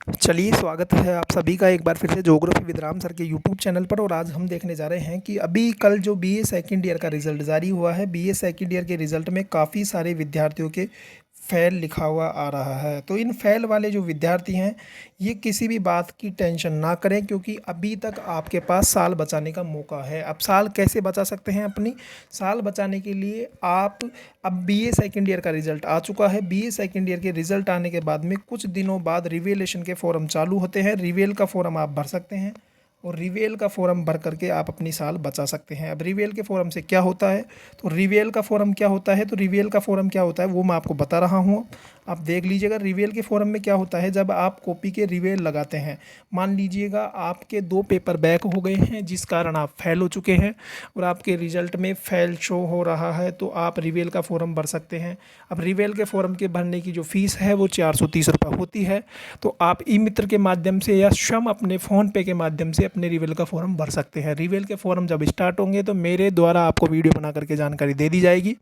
चलिए, स्वागत है आप सभी का एक बार फिर से ज्योग्राफी विद राम सर के यूट्यूब चैनल पर। और आज हम देखने जा रहे हैं कि अभी कल जो बीए सेकंड ईयर का रिज़ल्ट जारी हुआ है, बीए सेकंड ईयर के रिज़ल्ट में काफ़ी सारे विद्यार्थियों के फ़ेल लिखा हुआ आ रहा है। तो इन फ़ेल वाले जो विद्यार्थी हैं, ये किसी भी बात की टेंशन ना करें, क्योंकि अभी तक आपके पास साल बचाने का मौका है। अब साल कैसे बचा सकते हैं? अपनी साल बचाने के लिए आप, अब बीए सेकंड ईयर का रिज़ल्ट आ चुका है। बीए सेकंड ईयर के रिज़ल्ट आने के बाद में कुछ दिनों बाद रिवेलेशन के फॉर्म चालू होते हैं। रिवेल का फॉर्म आप भर सकते हैं और रिवेल का फॉर्म भर करके आप अपनी साल बचा सकते हैं। अब रिवेल के फॉर्म से क्या होता है, तो रिवेल का फॉर्म क्या होता है, तो रिवेल का फॉर्म क्या होता है वो मैं आपको बता रहा हूँ। आप देख लीजिएगा रिवेल के फॉर्म में क्या होता है। जब आप कॉपी के रिवेल लगाते हैं, मान लीजिएगा आपके 2 पेपर बैक हो गए हैं जिस कारण आप फेल हो चुके हैं और आपके रिजल्ट में फेल शो हो रहा है, तो आप रिवेल का फॉर्म भर सकते हैं। अब रिवेल के फॉर्म के भरने की जो फ़ीस है वो 430 रुपये होती है। तो आप ई मित्र के माध्यम से या स्वयं अपने फ़ोन पे के माध्यम से अपने रिवेल का फॉर्म भर सकते हैं। रिवेल के फॉर्म जब स्टार्ट होंगे तो मेरे द्वारा आपको वीडियो बना करके जानकारी दे दी जाएगी,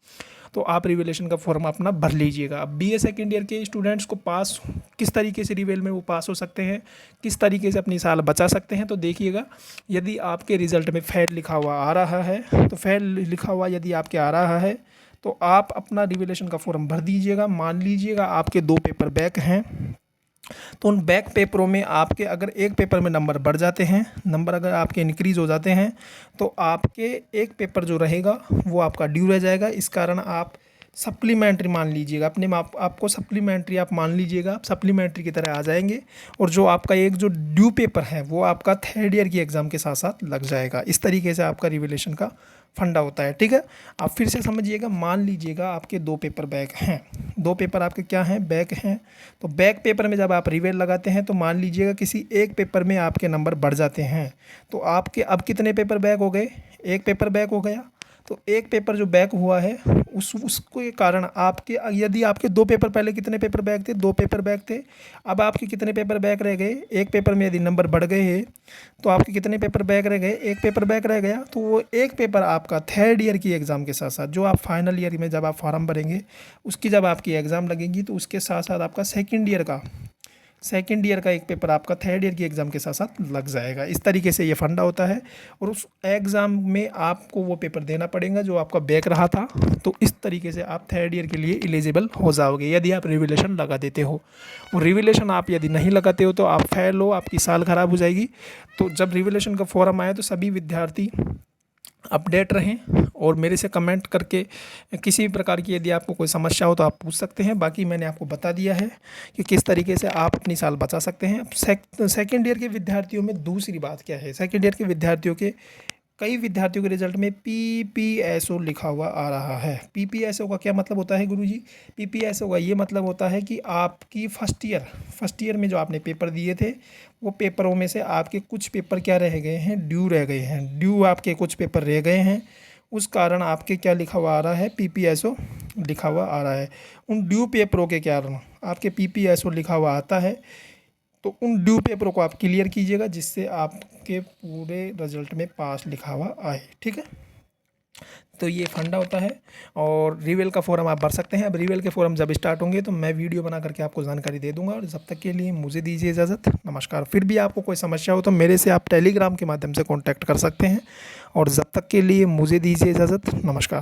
तो आप रिवेलेशन का फॉर्म अपना भर लीजिएगा। अब बीए सेकंड ईयर के स्टूडेंट्स को पास किस तरीके से रिवेल में वो पास हो सकते हैं, किस तरीके से अपनी साल बचा सकते हैं, तो देखिएगा। यदि आपके रिज़ल्ट में फेल लिखा हुआ आ रहा है, तो फेल लिखा हुआ यदि आपके आ रहा है तो आप अपना रिवेलेशन का फॉर्म भर दीजिएगा। मान लीजिएगा आपके 2 पेपर बैक हैं, तो उन बैक पेपरों में आपके अगर एक पेपर में नंबर बढ़ जाते हैं, नंबर अगर आपके इंक्रीज़ हो जाते हैं, तो आपके एक पेपर जो रहेगा वो आपका ड्यू रह जाएगा। इस कारण आप सप्लीमेंट्री मान लीजिएगा, अपने आपको सप्लीमेंट्री आप मान लीजिएगा, आप सप्लीमेंट्री की तरह आ जाएंगे। और जो आपका एक जो ड्यू पेपर है वो आपका थर्ड ईयर की एग्ज़ाम के साथ साथ लग जाएगा। इस तरीके से आपका रिवेलेशन का फंडा होता है, ठीक है। आप फिर से समझिएगा, मान लीजिएगा आपके 2 पेपर बैक हैं, 2 पेपर आपके क्या हैं, बैक हैं। तो बैक पेपर में जब आप रिवेल लगाते हैं तो मान लीजिएगा किसी एक पेपर में आपके नंबर बढ़ जाते हैं, तो आपके अब कितने पेपर बैक हो गए, एक पेपर बैक हो गया। तो एक पेपर जो बैक हुआ है उसके कारण आपके, यदि आपके 2 पेपर पहले कितने पेपर बैक थे, 2 पेपर बैक थे, अब आपके कितने पेपर बैक रह गए, एक पेपर में यदि नंबर बढ़ गए हैं तो आपके कितने पेपर बैक रह गए, एक पेपर बैक रह गया। तो वो एक पेपर आपका थर्ड ईयर की एग्ज़ाम के साथ साथ, जो आप फाइनल ईयर में जब आप फॉर्म भरेंगे उसकी जब आपकी एग्ज़ाम लगेगी, तो उसके साथ साथ आपका सेकेंड ईयर का एक पेपर आपका थर्ड ईयर की एग्ज़ाम के साथ साथ लग जाएगा। इस तरीके से ये फंडा होता है और उस एग्ज़ाम में आपको वो पेपर देना पड़ेगा जो आपका बैक रहा था। तो इस तरीके से आप थर्ड ईयर के लिए एलिजिबल हो जाओगे यदि आप रिवेलेशन लगा देते हो। और रिवेलेशन आप यदि नहीं लगाते हो तो आप फेल हो, आपकी साल ख़राब हो जाएगी। तो जब रिवेलेशन का फॉर्म आए तो सभी विद्यार्थी अपडेट रहें और मेरे से कमेंट करके किसी भी प्रकार की यदि आपको कोई समस्या हो तो आप पूछ सकते हैं। बाकी मैंने आपको बता दिया है कि किस तरीके से आप अपनी साल बचा सकते हैं। अब सेकेंड ईयर के विद्यार्थियों में दूसरी बात क्या है, सेकेंड ईयर के विद्यार्थियों के कई विद्यार्थियों के रिजल्ट में पीपीएसओ लिखा हुआ आ रहा है। पीपीएसओ का क्या मतलब होता है गुरुजी? पीपीएसओ का ये मतलब होता है कि आपकी फर्स्ट ईयर में जो आपने पेपर दिए थे वो पेपरों में से आपके कुछ पेपर क्या रह गए हैं, ड्यू रह गए हैं। ड्यू आपके कुछ पेपर रह गए हैं, उस कारण आपके क्या लिखा हुआ आ रहा है, पीपीएसओ लिखा हुआ आ रहा है। उन ड्यू पेपरों के कारण आपके पीपीएसओ लिखा हुआ आता है। तो उन ड्यू पेपरों को आप क्लियर कीजिएगा जिससे आपके पूरे रिजल्ट में पास लिखा हुआ आए, ठीक है। तो ये फंडा होता है और रिवेल का फॉर्म आप भर सकते हैं। अब रिवेल के फॉर्म जब स्टार्ट होंगे तो मैं वीडियो बना करके आपको जानकारी दे दूंगा। और जब तक के लिए मुझे दीजिए इजाज़त, नमस्कार। फिर भी आपको कोई समस्या हो तो मेरे से आप टेलीग्राम के माध्यम से कॉन्टैक्ट कर सकते हैं। और जब तक के लिए मुझे दीजिए इजाज़त, नमस्कार।